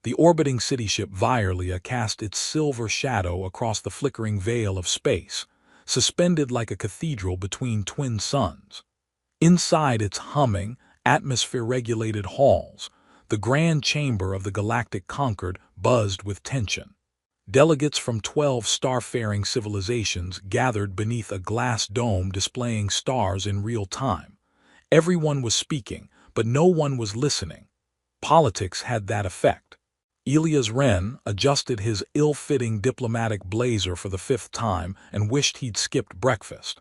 The orbiting city ship Violia cast its silver shadow across the flickering veil of space, suspended like a cathedral between twin suns. Inside its humming, atmosphere-regulated halls, the grand chamber of the Galactic Concord buzzed with tension. Delegates from 12 starfaring civilizations gathered beneath a glass dome displaying stars in real time. Everyone was speaking, but no one was listening. Politics had that effect. Elias Wren adjusted his ill-fitting diplomatic blazer for the 5th time and wished he'd skipped breakfast.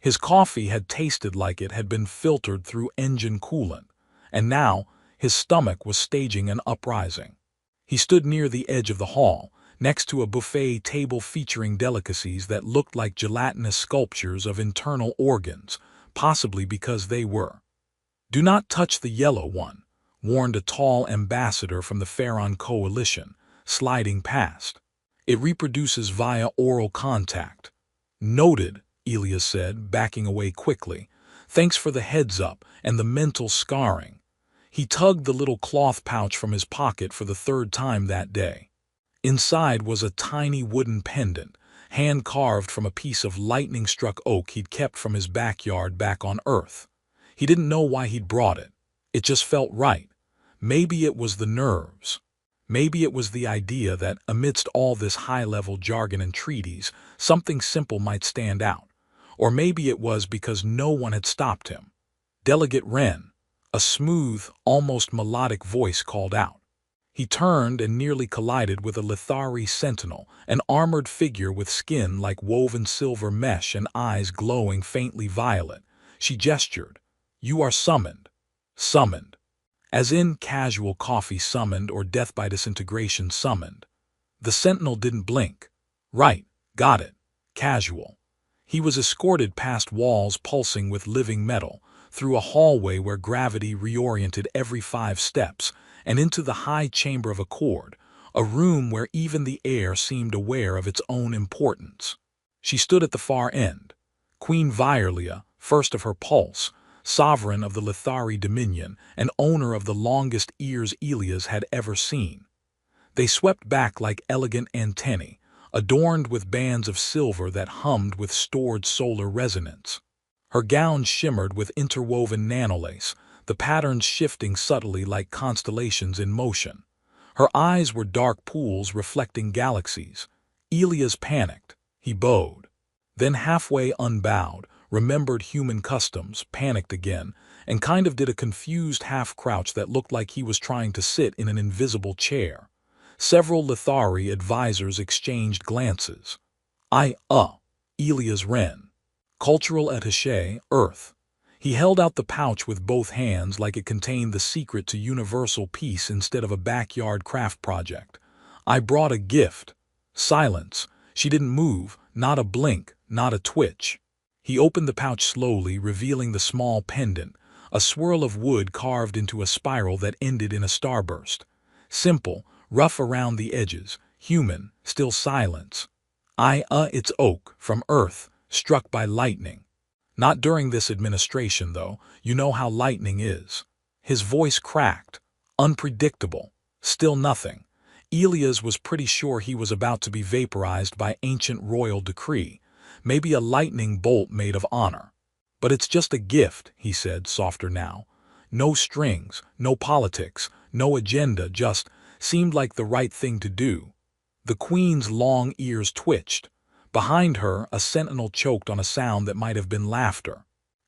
His coffee had tasted like it had been filtered through engine coolant, and now his stomach was staging an uprising. He stood near the edge of the hall, next to a buffet table featuring delicacies that looked like gelatinous sculptures of internal organs, possibly because they were. "Do not touch the yellow one," warned a tall ambassador from the Pharaon Coalition, sliding past. "It reproduces via oral contact." "Noted," Elias said, backing away quickly. "Thanks for the heads-up and the mental scarring." He tugged the little cloth pouch from his pocket for the 3rd time that day. Inside was a tiny wooden pendant, hand-carved from a piece of lightning-struck oak he'd kept from his backyard back on Earth. He didn't know why he'd brought it. It just felt right. Maybe it was the nerves. Maybe it was the idea that, amidst all this high-level jargon and treaties, something simple might stand out. Or maybe it was because no one had stopped him. "Delegate Wren," a smooth, almost melodic voice called out. He turned and nearly collided with a Lithari sentinel, an armored figure with skin like woven silver mesh and eyes glowing faintly violet. She gestured. "You are summoned." Summoned. As in casual coffee summoned or death by disintegration summoned. The sentinel didn't blink. "Right, got it. Casual." He was escorted past walls pulsing with living metal, through a hallway where gravity reoriented every 5 steps, and into the high chamber of Accord, a room where even the air seemed aware of its own importance. She stood at the far end. Queen Violia, first of her pulse, sovereign of the Lithari Dominion and owner of the longest ears Elias had ever seen. They swept back like elegant antennae, adorned with bands of silver that hummed with stored solar resonance. Her gown shimmered with interwoven nanolace, the patterns shifting subtly like constellations in motion. Her eyes were dark pools reflecting galaxies. Elias panicked. He bowed. Then halfway unbowed, remembered human customs, panicked again, and kind of did a confused half-crouch that looked like he was trying to sit in an invisible chair. Several Lithari advisors exchanged glances. Elias Wren. Cultural attaché, Earth. He held out the pouch with both hands like it contained the secret to universal peace instead of a backyard craft project. "I brought a gift." Silence. She didn't move, not a blink, not a twitch. He opened the pouch slowly, revealing the small pendant, a swirl of wood carved into a spiral that ended in a starburst. Simple, rough around the edges, human, still silence. It's oak, from Earth, struck by lightning. Not during this administration, though. You know how lightning is. His voice cracked. Unpredictable. Still nothing. Elias was pretty sure he was about to be vaporized by ancient royal decree. Maybe a lightning bolt made of honor. "But it's just a gift," he said, softer now. "No strings, no politics, no agenda, just seemed like the right thing to do." The queen's long ears twitched. Behind her, a sentinel choked on a sound that might have been laughter.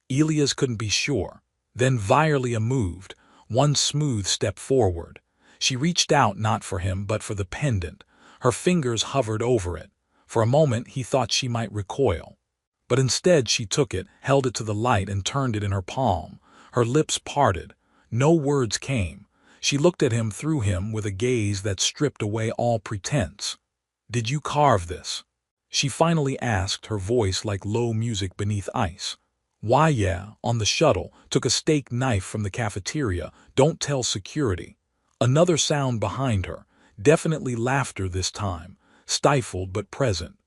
Elias couldn't be sure. Then Violia moved, one smooth step forward. She reached out not for him but for the pendant. Her fingers hovered over it. For a moment he thought she might recoil. But instead she took it, held it to the light and turned it in her palm. Her lips parted. No words came. She looked at him through him with a gaze that stripped away all pretense. "Did you carve this?" She finally asked, her voice like low music beneath ice. "Why, yeah, on the shuttle, took a steak knife from the cafeteria, don't tell security." Another sound behind her, definitely laughter this time, stifled but present.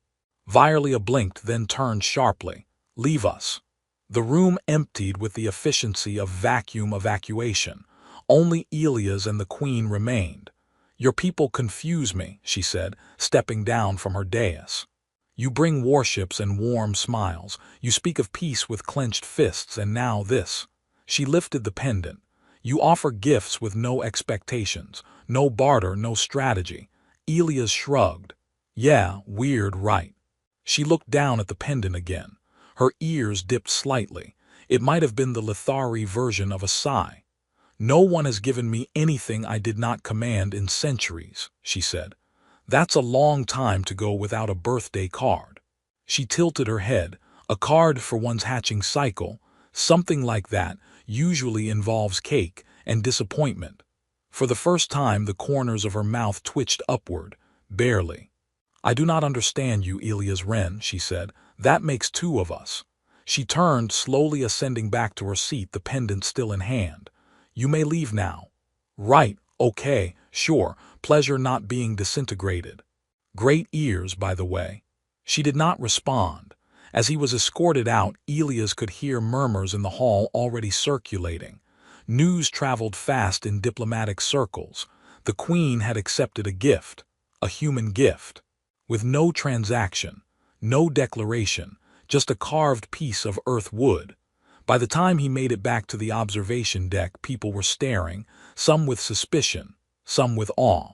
Violia blinked, then turned sharply. "Leave us." The room emptied with the efficiency of vacuum evacuation. Only Elias and the Queen remained. Your people confuse me, she said, stepping down from her dais. You bring warships and warm smiles. You speak of peace with clenched fists, and now this. She lifted the pendant. You offer gifts with no expectations, no barter, no strategy. Elias shrugged. Yeah, weird, right? She looked down at the pendant again. Her ears dipped slightly. It might have been the Lithari version of a sigh. No one has given me anything I did not command in centuries, she said. That's a long time to go without a birthday card. She tilted her head. A card for one's hatching cycle, something like that, usually involves cake and disappointment. For the first time, the corners of her mouth twitched upward, barely. I do not understand you, Elias Wren, she said. That makes two of us. She turned, slowly ascending back to her seat, the pendant still in hand. You may leave now. Right, okay, sure, pleasure not being disintegrated. Great ears, by the way. She did not respond. As he was escorted out, Elias could hear murmurs in the hall already circulating. News traveled fast in diplomatic circles. The Queen had accepted a gift, a human gift, with no transaction, no declaration, just a carved piece of earth wood. By the time he made it back to the observation deck, people were staring, some with suspicion, some with awe.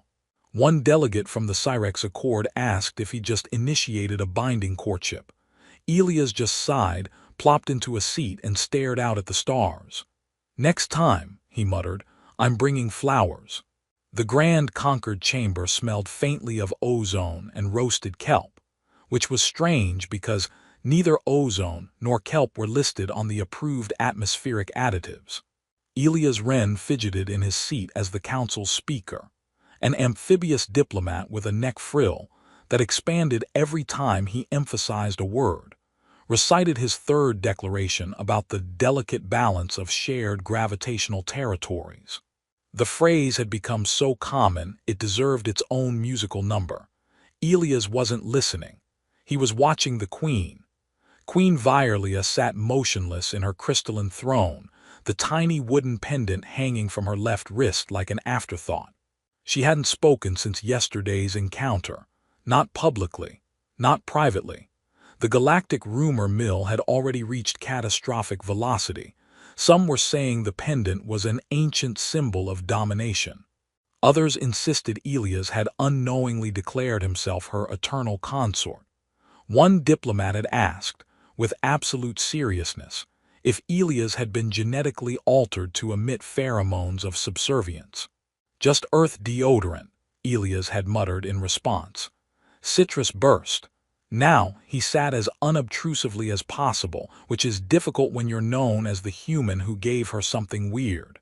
One delegate from the Cyrex Accord asked if he just initiated a binding courtship. Elias just sighed, plopped into a seat, and stared out at the stars. Next time, he muttered, I'm bringing flowers. The grand conquered chamber smelled faintly of ozone and roasted kelp, which was strange because neither ozone nor kelp were listed on the approved atmospheric additives. Elias Wren fidgeted in his seat as the council's speaker, an amphibious diplomat with a neck frill that expanded every time he emphasized a word, recited his third declaration about the delicate balance of shared gravitational territories. The phrase had become so common it deserved its own musical number. Elias wasn't listening. He was watching the Queen. Queen Violia sat motionless in her crystalline throne, the tiny wooden pendant hanging from her left wrist like an afterthought. She hadn't spoken since yesterday's encounter, not publicly, not privately. The galactic rumor mill had already reached catastrophic velocity. Some were saying the pendant was an ancient symbol of domination. Others insisted Elias had unknowingly declared himself her eternal consort. One diplomat had asked, with absolute seriousness, if Elias had been genetically altered to emit pheromones of subservience. Just earth deodorant, Elias had muttered in response. Citrus burst. Now he sat as unobtrusively as possible, which is difficult when you're known as the human who gave her something weird.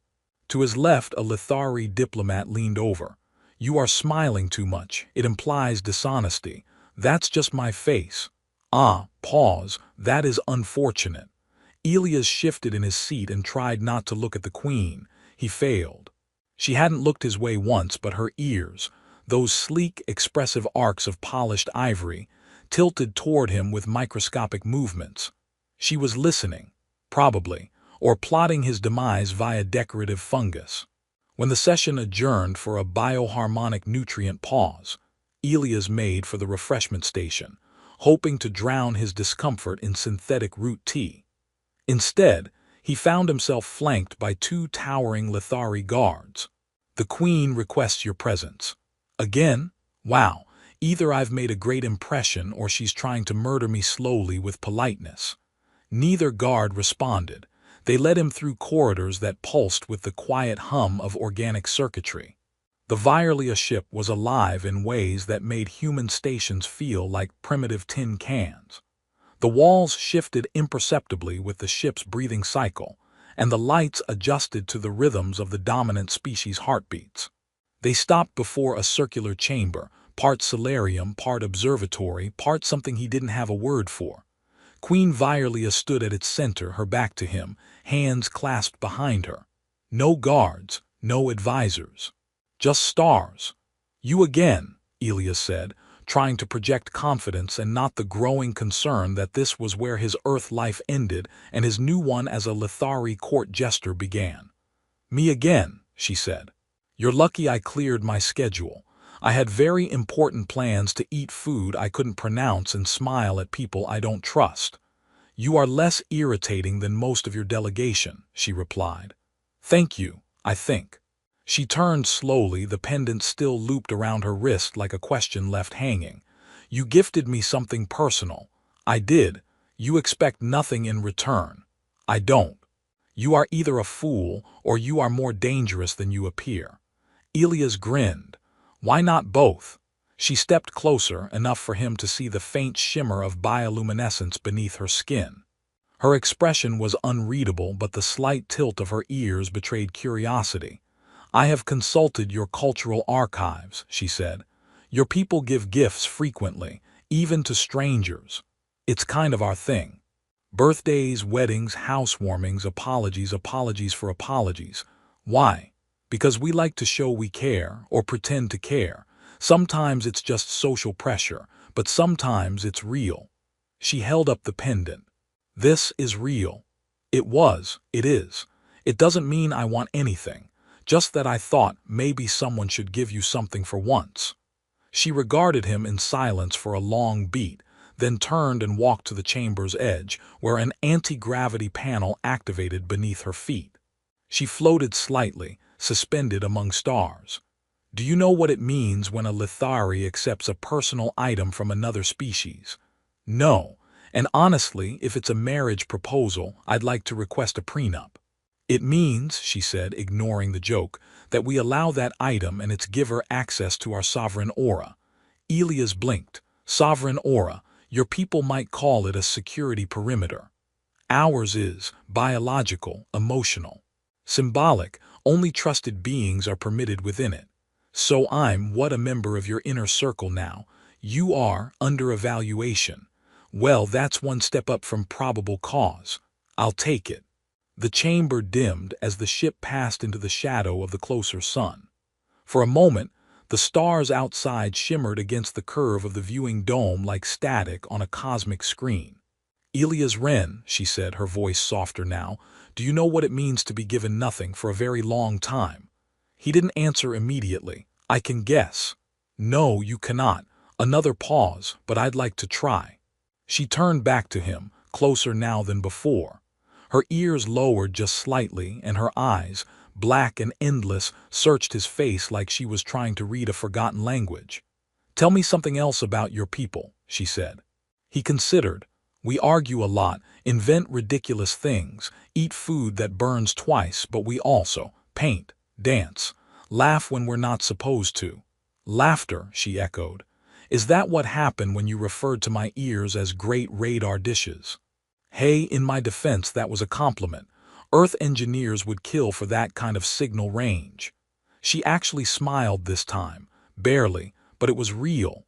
To his left, a Lithari diplomat leaned over. You are smiling too much. It implies dishonesty. That's just my face. Pause. That is unfortunate. Elias shifted in his seat and tried not to look at the Queen. He failed. She hadn't looked his way once, but her ears, those sleek, expressive arcs of polished ivory, tilted toward him with microscopic movements. She was listening, probably, or plotting his demise via decorative fungus. When the session adjourned for a bioharmonic nutrient pause, Elias made for the refreshment station, hoping to drown his discomfort in synthetic root tea. Instead, he found himself flanked by two towering Lithari guards. The Queen requests your presence. Again? Wow. Either I've made a great impression or she's trying to murder me slowly with politeness. Neither guard responded. They led him through corridors that pulsed with the quiet hum of organic circuitry. The Violia ship was alive in ways that made human stations feel like primitive tin cans. The walls shifted imperceptibly with the ship's breathing cycle, and the lights adjusted to the rhythms of the dominant species' heartbeats. They stopped before a circular chamber, part solarium, part observatory, part something he didn't have a word for. Queen Violia stood at its center, her back to him, hands clasped behind her. No guards, no advisors. Just stars. You again, Elias said, trying to project confidence and not the growing concern that this was where his Earth life ended and his new one as a Lithari court jester began. Me again, she said. You're lucky I cleared my schedule. I had very important plans to eat food I couldn't pronounce and smile at people I don't trust. You are less irritating than most of your delegation, she replied. Thank you, I think. She turned slowly, the pendant still looped around her wrist like a question left hanging. You gifted me something personal. I did. You expect nothing in return. I don't. You are either a fool or you are more dangerous than you appear. Elias grinned. Why not both? She stepped closer, enough for him to see the faint shimmer of bioluminescence beneath her skin. Her expression was unreadable, but the slight tilt of her ears betrayed curiosity. I have consulted your cultural archives, she said. Your people give gifts frequently, even to strangers. It's kind of our thing. Birthdays, weddings, housewarmings, apologies for apologies. Why? Because we like to show we care, or pretend to care. Sometimes it's just social pressure, but sometimes it's real. She held up the pendant. This is real. It is. It doesn't mean I want anything, just that I thought maybe someone should give you something for once. She regarded him in silence for a long beat, then turned and walked to the chamber's edge, where an anti-gravity panel activated beneath her feet. She floated slightly, suspended among stars. Do you know what it means when a Lithari accepts a personal item from another species? No, and honestly, if it's a marriage proposal, I'd like to request a prenup. It means, she said, ignoring the joke, that we allow that item and its giver access to our sovereign aura. Elias blinked. Sovereign aura, your people might call it a security perimeter. Ours is biological, emotional. Symbolic, only trusted beings are permitted within it. So I'm a member of your inner circle now. You are under evaluation. Well, that's one step up from probable cause. I'll take it. The chamber dimmed as the ship passed into the shadow of the closer sun. For a moment, the stars outside shimmered against the curve of the viewing dome like static on a cosmic screen. Elias Wren, she said, her voice softer now, do you know what it means to be given nothing for a very long time? He didn't answer immediately. I can guess. No, you cannot. Another pause, but I'd like to try. She turned back to him, closer now than before. Her ears lowered just slightly, and her eyes, black and endless, searched his face like she was trying to read a forgotten language. Tell me something else about your people, she said. He considered. We argue a lot, invent ridiculous things, eat food that burns twice, but we also paint, dance, laugh when we're not supposed to. Laughter, she echoed. Is that what happened when you referred to my ears as great radar dishes? Hey, in my defense, that was a compliment. Earth engineers would kill for that kind of signal range. She actually smiled this time, barely, but it was real.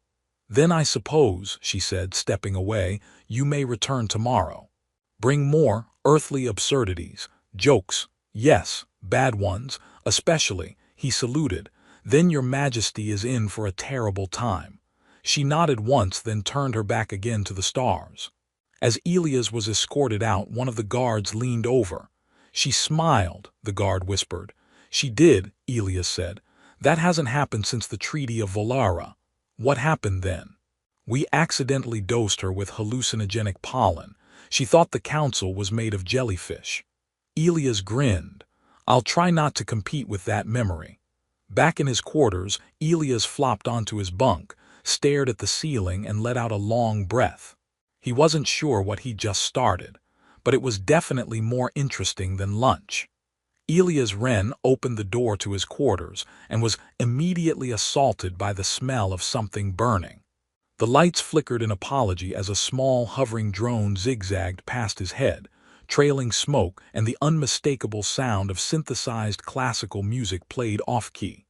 Then I suppose, she said, stepping away, you may return tomorrow. Bring more earthly absurdities, jokes, yes, bad ones, especially, he saluted. Then your majesty is in for a terrible time. She nodded once, then turned her back again to the stars. As Elias was escorted out, one of the guards leaned over. She smiled, the guard whispered. She did, Elias said. That hasn't happened since the Treaty of Volara. What happened then? We accidentally dosed her with hallucinogenic pollen. She thought the council was made of jellyfish. Elias grinned. I'll try not to compete with that memory. Back in his quarters, Elias flopped onto his bunk, stared at the ceiling, and let out a long breath. He wasn't sure what he'd just started, but it was definitely more interesting than lunch. Elias Wren opened the door to his quarters and was immediately assaulted by the smell of something burning. The lights flickered in apology as a small hovering drone zigzagged past his head, trailing smoke, and the unmistakable sound of synthesized classical music played off-key.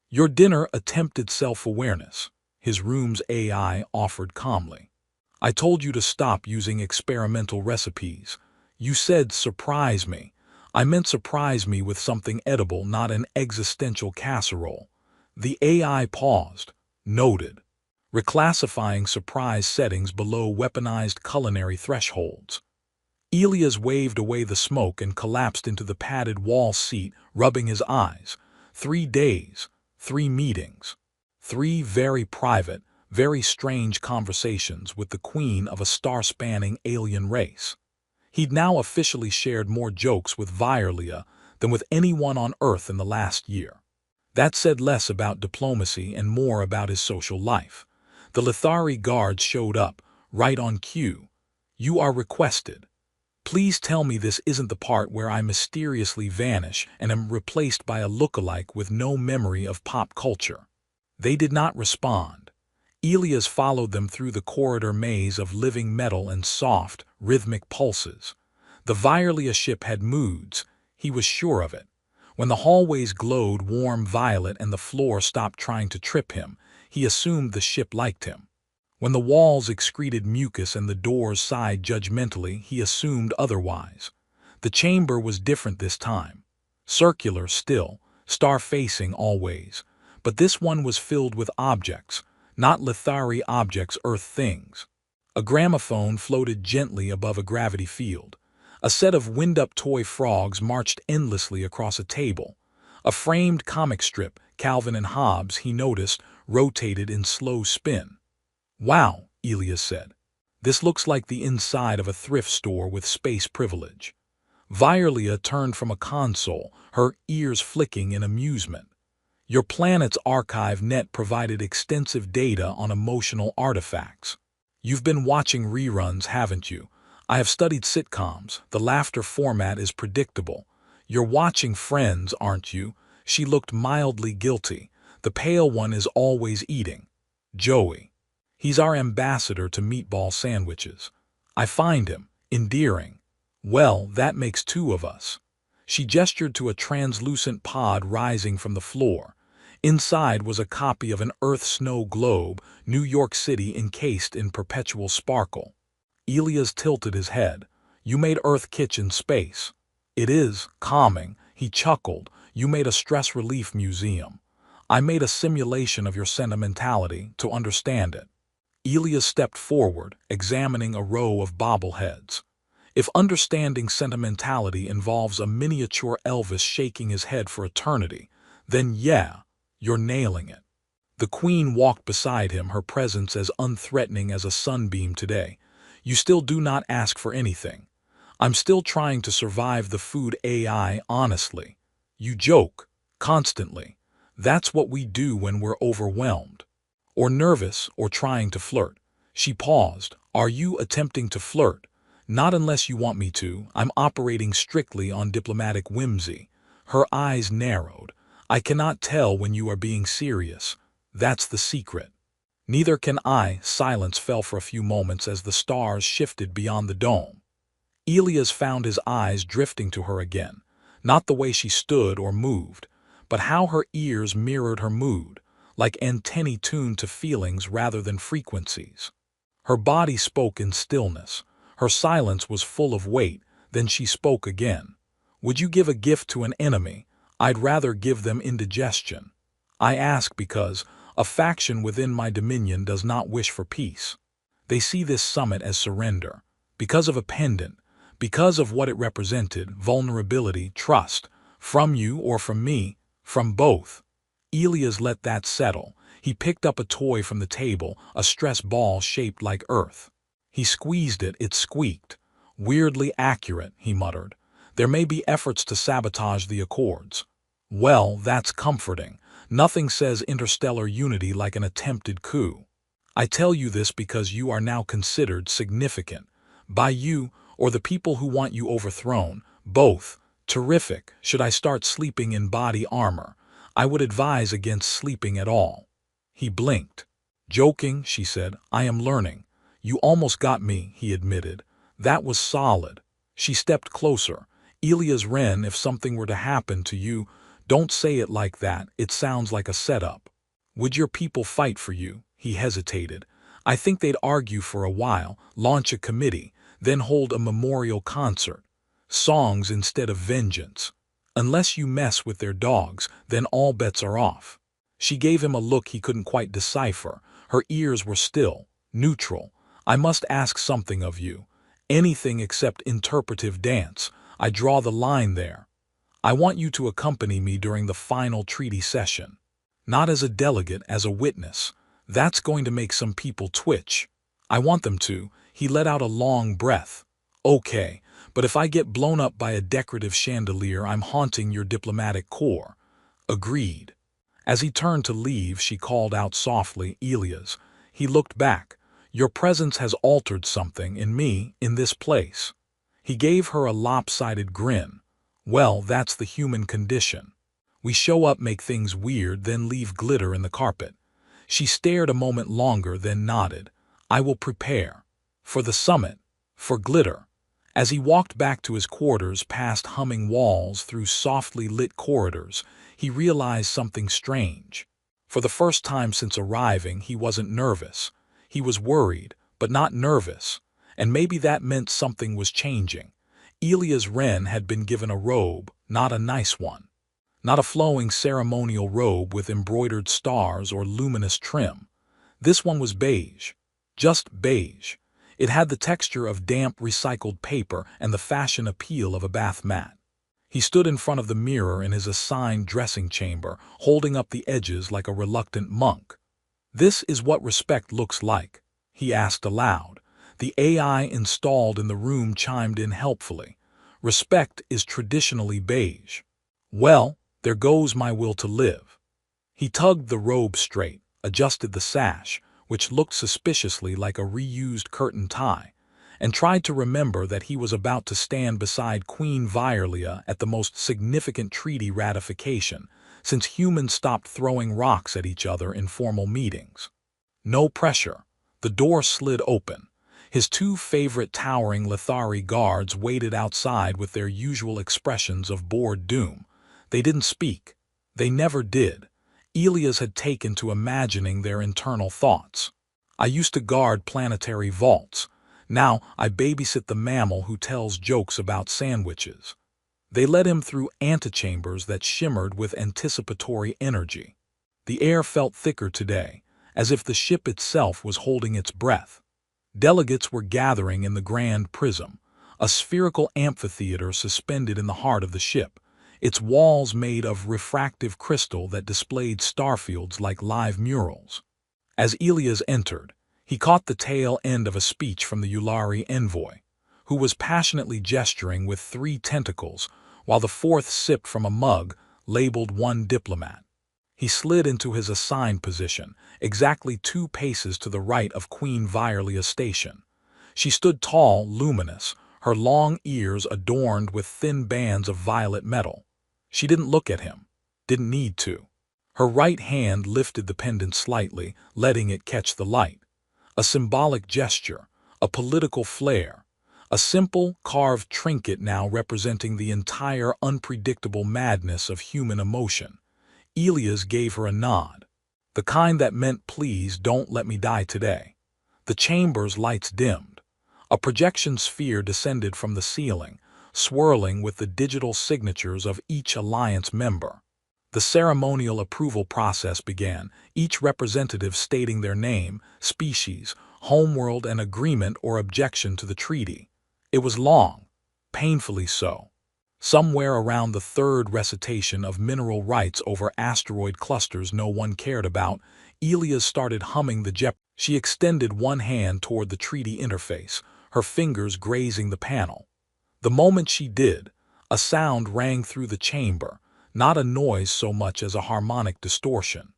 Your dinner attempted self-awareness, his room's AI offered calmly. I told you to stop using experimental recipes. You said surprise me. I meant surprise me with something edible, not an existential casserole. The AI paused, noted, reclassifying surprise settings below weaponized culinary thresholds. Elias waved away the smoke and collapsed into the padded wall seat, rubbing his eyes. 3 days, 3 meetings, 3 very private, very strange conversations with the queen of a star-spanning alien race. He'd now officially shared more jokes with Virlia than with anyone on Earth in the last year. That said less about diplomacy and more about his social life. The Lithari guards showed up, right on cue. "You are requested. Please tell me this isn't the part where I mysteriously vanish and am replaced by a lookalike with no memory of pop culture." They did not respond. Elias followed them through the corridor maze of living metal and soft, rhythmic pulses. The Virlia ship had moods, he was sure of it. When the hallways glowed warm violet and the floor stopped trying to trip him, he assumed the ship liked him. When the walls excreted mucus and the doors sighed judgmentally, he assumed otherwise. The chamber was different this time. Circular still, star-facing always. But this one was filled with objects, not Lithari objects, Earth things. A gramophone floated gently above a gravity field. A set of wind-up toy frogs marched endlessly across a table. A framed comic strip, Calvin and Hobbes, he noticed, rotated in slow spin. "Wow," Elias said. "This looks like the inside of a thrift store with space privilege." Virlia turned from a console, her ears flicking in amusement. "Your planet's archive net provided extensive data on emotional artifacts. You've been watching reruns, haven't you? I have studied sitcoms. The laughter format is predictable. You're watching Friends, aren't you?" She looked mildly guilty. "The pale one is always eating. Joey. He's our ambassador to meatball sandwiches. I find him endearing. Well, that makes 2 of us." She gestured to a translucent pod rising from the floor. Inside was a copy of an Earth snow globe, New York City encased in perpetual sparkle. Elias tilted his head. "You made Earth kitchen space." "It is calming," he chuckled. "You made a stress relief museum. I made a simulation of your sentimentality to understand it." Elias stepped forward, examining a row of bobbleheads. "If understanding sentimentality involves a miniature Elvis shaking his head for eternity, then yeah, you're nailing it." The Queen walked beside him, her presence as unthreatening as a sunbeam today. "You still do not ask for anything. I'm still trying to survive the food AI, honestly. You joke, constantly. That's what we do when we're overwhelmed. Or nervous, or trying to flirt." She paused. "Are you attempting to flirt?" "Not unless you want me to. I'm operating strictly on diplomatic whimsy." Her eyes narrowed. "I cannot tell when you are being serious. That's the secret." "Neither can I." Silence fell for a few moments as the stars shifted beyond the dome. Elias found his eyes drifting to her again. Not the way she stood or moved, but how her ears mirrored her mood, like antennae tuned to feelings rather than frequencies. Her body spoke in stillness. Her silence was full of weight. Then she spoke again. "Would you give a gift to an enemy? I'd rather give them indigestion. I ask because a faction within my dominion does not wish for peace. They see this summit as surrender. Because of a pendant, because of what it represented, vulnerability, trust, from you or from me, from both." Elias let that settle. He picked up a toy from the table, a stress ball shaped like Earth. He squeezed it, it squeaked. "Weirdly accurate," he muttered. "There may be efforts to sabotage the Accords." "Well, that's comforting. Nothing says interstellar unity like an attempted coup. I tell you this because you are now considered significant. By you, or the people who want you overthrown. Both. Terrific. Should I start sleeping in body armor? I would advise against sleeping at all." He blinked. "Joking," she said. "I am learning." "You almost got me," he admitted. "That was solid." She stepped closer. "Elias Wren, if something were to happen to you—" "Don't say it like that. It sounds like a setup." "Would your people fight for you?" He hesitated. "I think they'd argue for a while, launch a committee, then hold a memorial concert. Songs instead of vengeance. Unless you mess with their dogs, then all bets are off." She gave him a look he couldn't quite decipher. Her ears were still, neutral. "I must ask something of you. Anything except interpretive dance. I draw the line there." I want you to accompany me during the final treaty session. Not as a delegate, as a witness. That's going to make some people twitch. I want them to. He let out a long breath. Okay, but if I get blown up by a decorative chandelier, I'm haunting your diplomatic corps. Agreed. As he turned to leave, she called out softly, Elias. He looked back. Your presence has altered something in me, in this place. He gave her a lopsided grin. Well, that's the human condition. We show up, make things weird, then leave glitter in the carpet. She stared a moment longer, then nodded. I will prepare. For the summit. For glitter. As he walked back to his quarters, past humming walls, through softly lit corridors, he realized something strange. For the first time since arriving, he wasn't nervous. He was worried, but not nervous. And maybe that meant something was changing. Elias Wren had been given a robe, not a nice one. Not a flowing ceremonial robe with embroidered stars or luminous trim. This one was beige. Just beige. It had the texture of damp recycled paper and the fashion appeal of a bath mat. He stood in front of the mirror in his assigned dressing chamber, holding up the edges like a reluctant monk. This is what respect looks like, he asked aloud. The AI installed in the room chimed in helpfully. Respect is traditionally beige. Well, there goes my will to live. He tugged the robe straight, adjusted the sash, which looked suspiciously like a reused curtain tie, and tried to remember that he was about to stand beside Queen Violia at the most significant treaty ratification since humans stopped throwing rocks at each other in formal meetings. No pressure. The door slid open. His two favorite towering Lithari guards waited outside with their usual expressions of bored doom. They didn't speak. They never did. Elias had taken to imagining their internal thoughts. I used to guard planetary vaults. Now I babysit the mammal who tells jokes about sandwiches. They led him through antechambers that shimmered with anticipatory energy. The air felt thicker today, as if the ship itself was holding its breath. Delegates were gathering in the Grand Prism, a spherical amphitheater suspended in the heart of the ship, its walls made of refractive crystal that displayed starfields like live murals. As Elias entered, he caught the tail end of a speech from the Yulari envoy, who was passionately gesturing with 3 tentacles, while the 4th sipped from a mug labeled "One Diplomat." He slid into his assigned position, exactly 2 paces to the right of Queen Violia's station. She stood tall, luminous, her long ears adorned with thin bands of violet metal. She didn't look at him, didn't need to. Her right hand lifted the pendant slightly, letting it catch the light. A symbolic gesture, a political flair, a simple, carved trinket now representing the entire unpredictable madness of human emotion. Elias gave her a nod, the kind that meant please don't let me die today. The chamber's lights dimmed. A projection sphere descended from the ceiling, swirling with the digital signatures of each alliance member. The ceremonial approval process began, each representative stating their name, species, homeworld, and agreement or objection to the treaty. It was long, painfully so. Somewhere around the 3rd recitation of mineral rights over asteroid clusters no one cared about, Elias started humming the Jep. She extended one hand toward the treaty interface, her fingers grazing the panel. The moment she did, a sound rang through the chamber, not a noise so much as a harmonic distortion.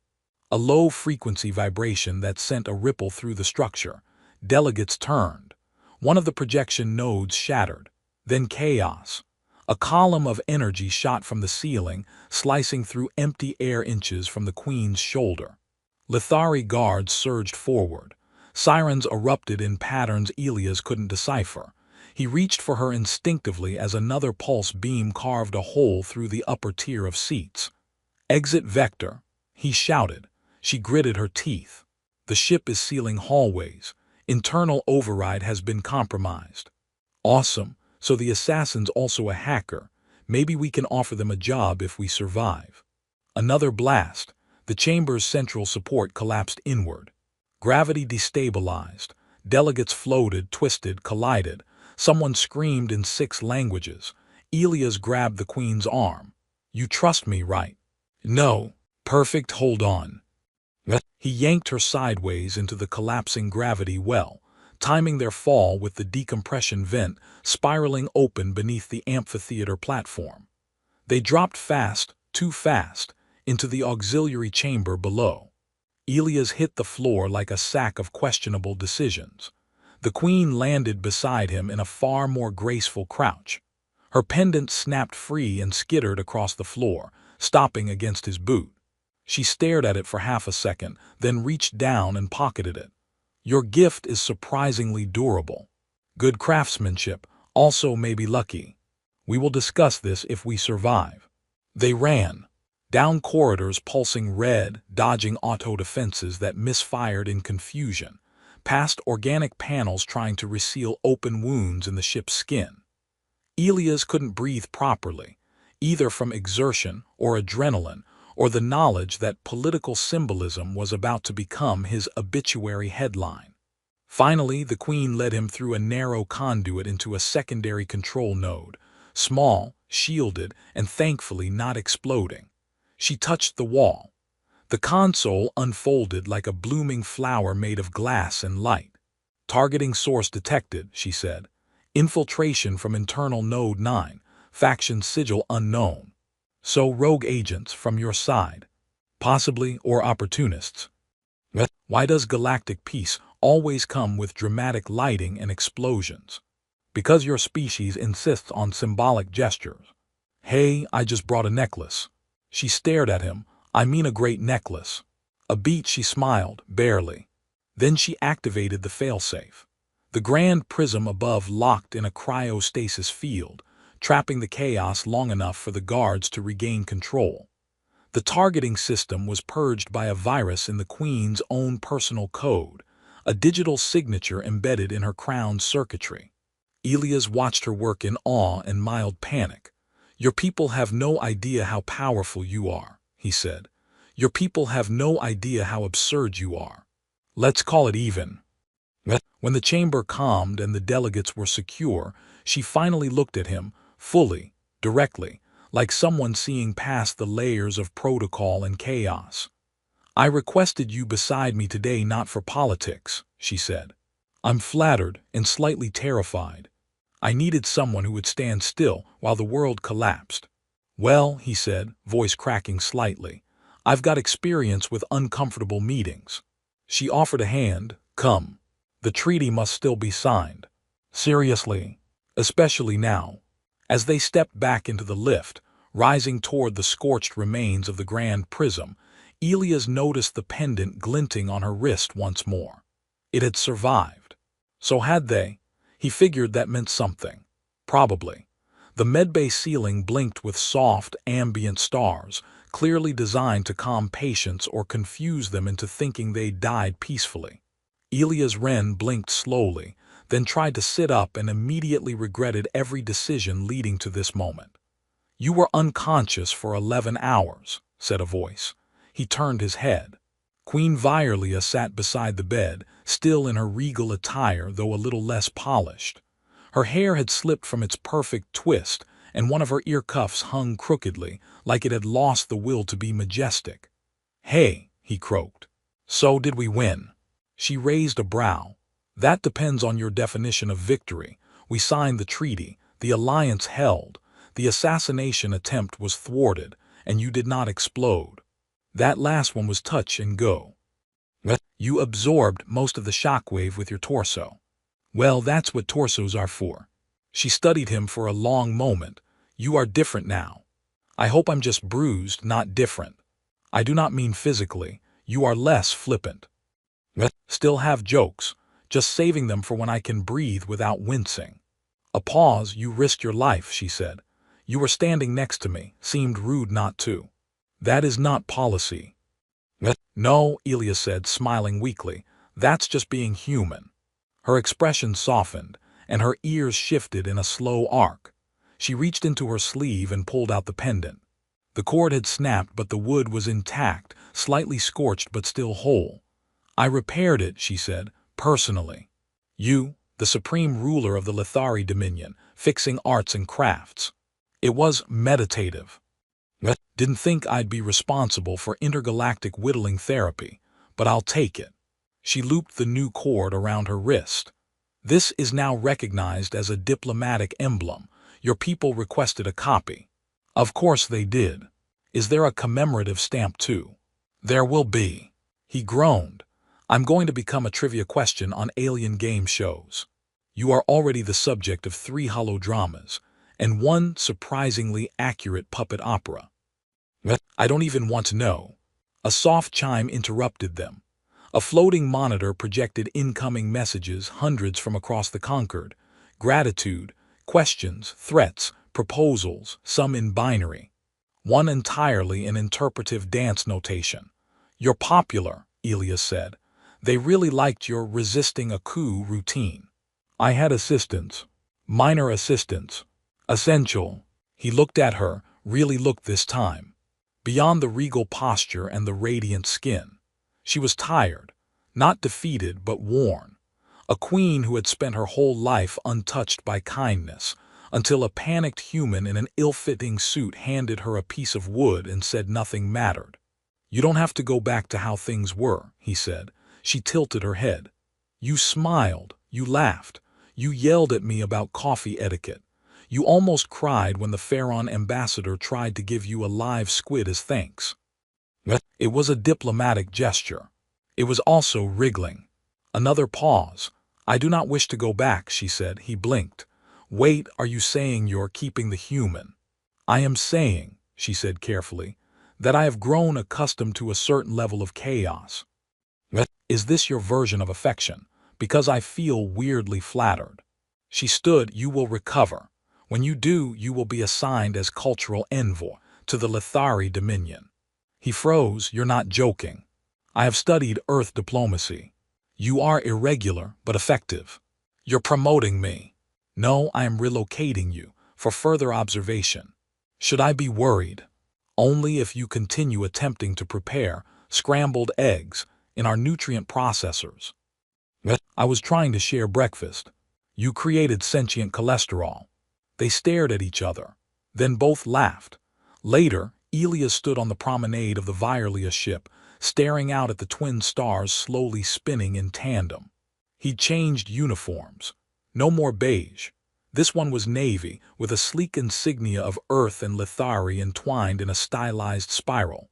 A low-frequency vibration that sent a ripple through the structure. Delegates turned. One of the projection nodes shattered. Then chaos. A column of energy shot from the ceiling, slicing through empty air inches from the Queen's shoulder. Lithari guards surged forward. Sirens erupted in patterns Elias couldn't decipher. He reached for her instinctively as another pulse beam carved a hole through the upper tier of seats. "Exit vector," he shouted. She gritted her teeth. "The ship is sealing hallways. Internal override has been compromised." "Awesome. So the assassin's also a hacker. Maybe we can offer them a job if we survive." Another blast. The chamber's central support collapsed inward. Gravity destabilized. Delegates floated, twisted, collided. Someone screamed in 6 languages. Elias grabbed the Queen's arm. You trust me, right? No. Perfect, hold on. He yanked her sideways into the collapsing gravity well, timing their fall with the decompression vent spiraling open beneath the amphitheater platform. They dropped fast, too fast, into the auxiliary chamber below. Elias hit the floor like a sack of questionable decisions. The Queen landed beside him in a far more graceful crouch. Her pendant snapped free and skittered across the floor, stopping against his boot. She stared at it for half a second, then reached down and pocketed it. Your gift is surprisingly durable. Good craftsmanship, also maybe lucky. We will discuss this if we survive. They ran. Down corridors pulsing red, dodging auto-defenses that misfired in confusion, past organic panels trying to reseal open wounds in the ship's skin. Elias couldn't breathe properly, either from exertion or adrenaline, or the knowledge that political symbolism was about to become his obituary headline. Finally, the Queen led him through a narrow conduit into a secondary control node, small, shielded, and thankfully not exploding. She touched the wall. The console unfolded like a blooming flower made of glass and light. Targeting source detected, she said. Infiltration from internal Node 9, faction sigil unknown. So rogue agents from your side. Possibly, or opportunists. Why does galactic peace always come with dramatic lighting and explosions? Because your species insists on symbolic gestures. Hey, I just brought a necklace. She stared at him. I mean a great necklace. A beat, she smiled, barely. Then she activated the failsafe. The grand prism above locked in a cryostasis field, trapping the chaos long enough for the guards to regain control. The targeting system was purged by a virus in the Queen's own personal code, a digital signature embedded in her crown's circuitry. Elias watched her work in awe and mild panic. Your people have no idea how powerful you are, he said. Your people have no idea how absurd you are. Let's call it even. When the chamber calmed and the delegates were secure, she finally looked at him, fully, directly, like someone seeing past the layers of protocol and chaos. I requested you beside me today not for politics, she said. I'm flattered and slightly terrified. I needed someone who would stand still while the world collapsed. Well, he said, voice cracking slightly, I've got experience with uncomfortable meetings. She offered a hand. Come. The treaty must still be signed. Seriously. Especially now. As they stepped back into the lift, rising toward the scorched remains of the grand prism, Elias noticed the pendant glinting on her wrist once more. It had survived. So had they. He figured that meant something. Probably. The medbay ceiling blinked with soft, ambient stars, clearly designed to calm patients or confuse them into thinking they died peacefully. Elias Wren blinked slowly, then tried to sit up and immediately regretted every decision leading to this moment. You were unconscious for 11 hours, said a voice. He turned his head. Queen Violia sat beside the bed, still in her regal attire though a little less polished. Her hair had slipped from its perfect twist, and one of her ear cuffs hung crookedly, like it had lost the will to be majestic. Hey, he croaked. So did we win? She raised a brow. That depends on your definition of victory. We signed the treaty, the alliance held, the assassination attempt was thwarted, and you did not explode. That last one was touch and go. You absorbed most of the shockwave with your torso. Well, that's what torsos are for. She studied him for a long moment. You are different now. I hope I'm just bruised, not different. I do not mean physically. You are less flippant. Still have jokes, just saving them for when I can breathe without wincing. A pause. You risked your life, she said. You were standing next to me, seemed rude not to. That is not policy. No, Elias said, smiling weakly. That's just being human. Her expression softened, and her ears shifted in a slow arc. She reached into her sleeve and pulled out the pendant. The cord had snapped, but the wood was intact, slightly scorched but still whole. I repaired it, she said, personally. You, the supreme ruler of the Lithari Dominion, fixing arts and crafts. It was meditative. Didn't think I'd be responsible for intergalactic whittling therapy, but I'll take it. She looped the new cord around her wrist. This is now recognized as a diplomatic emblem. Your people requested a copy. Of course they did. Is there a commemorative stamp too? There will be. He groaned. I'm going to become a trivia question on alien game shows. You are already the subject of 3 holodramas and 1 surprisingly accurate puppet opera. I don't even want to know. A soft chime interrupted them. A floating monitor projected incoming messages, hundreds from across the Concord. Gratitude, questions, threats, proposals, some in binary. One entirely in interpretive dance notation. You're popular, Elias said. They really liked your resisting a coup routine. I had assistants. Minor assistants. Essential. He looked at her, really looked this time. Beyond the regal posture and the radiant skin. She was tired, not defeated but worn. A queen who had spent her whole life untouched by kindness, until a panicked human in an ill-fitting suit handed her a piece of wood and said nothing mattered. You don't have to go back to how things were, he said. She tilted her head. You smiled, you laughed, you yelled at me about coffee etiquette. You almost cried when the Pharaon ambassador tried to give you a live squid as thanks. It was a diplomatic gesture. It was also wriggling. Another pause. I do not wish to go back, she said. He blinked. Wait, are you saying you're keeping the human? I am saying, she said carefully, that I have grown accustomed to a certain level of chaos. Is this your version of affection? Because I feel weirdly flattered. She stood. You will recover. When you do, you will be assigned as cultural envoy to the Lithari Dominion. He froze. You're not joking. I have studied Earth diplomacy. You are irregular, but effective. You're promoting me. No, I am relocating you for further observation. Should I be worried? Only if you continue attempting to prepare scrambled eggs in our nutrient processors. I was trying to share breakfast. You created sentient cholesterol. They stared at each other, then both laughed. Later, Elias stood on the promenade of the Virlia ship, staring out at the twin stars slowly spinning in tandem. He'd changed uniforms. No more beige. This one was navy, with a sleek insignia of Earth and Lithari entwined in a stylized spiral.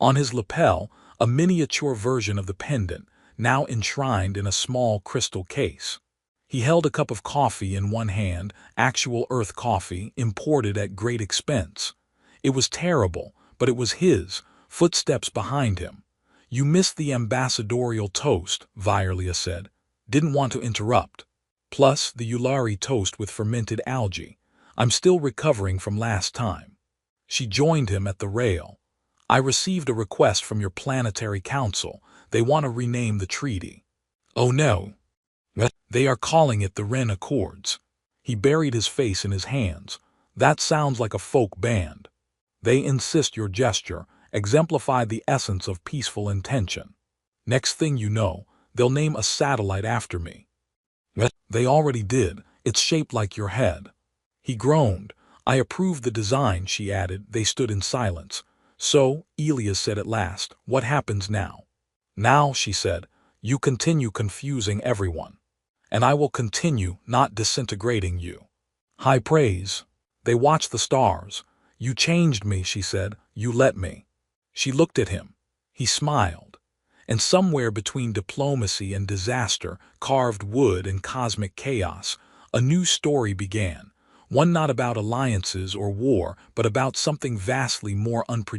On his lapel, a miniature version of the pendant, now enshrined in a small crystal case. He held a cup of coffee in one hand, actual Earth coffee, imported at great expense. It was terrible, but it was his, footsteps behind him. You missed the ambassadorial toast, Virlia said. Didn't want to interrupt. Plus the Ulari toast with fermented algae. I'm still recovering from last time. She joined him at the rail. I received a request from your planetary council. They want to rename the treaty. Oh no. They are calling it the Wren Accords. He buried his face in his hands. That sounds like a folk band. They insist your gesture exemplified the essence of peaceful intention. Next thing you know, they'll name a satellite after me. They already did. It's shaped like your head. He groaned. I approve the design, she added. They stood in silence. So, Elias said at last, what happens now? Now, she said, you continue confusing everyone. And I will continue not disintegrating you. High praise. They watched the stars. You changed me, she said. You let me. She looked at him. He smiled. And somewhere between diplomacy and disaster, carved wood and cosmic chaos, a new story began. One not about alliances or war, but about something vastly more unpredictable.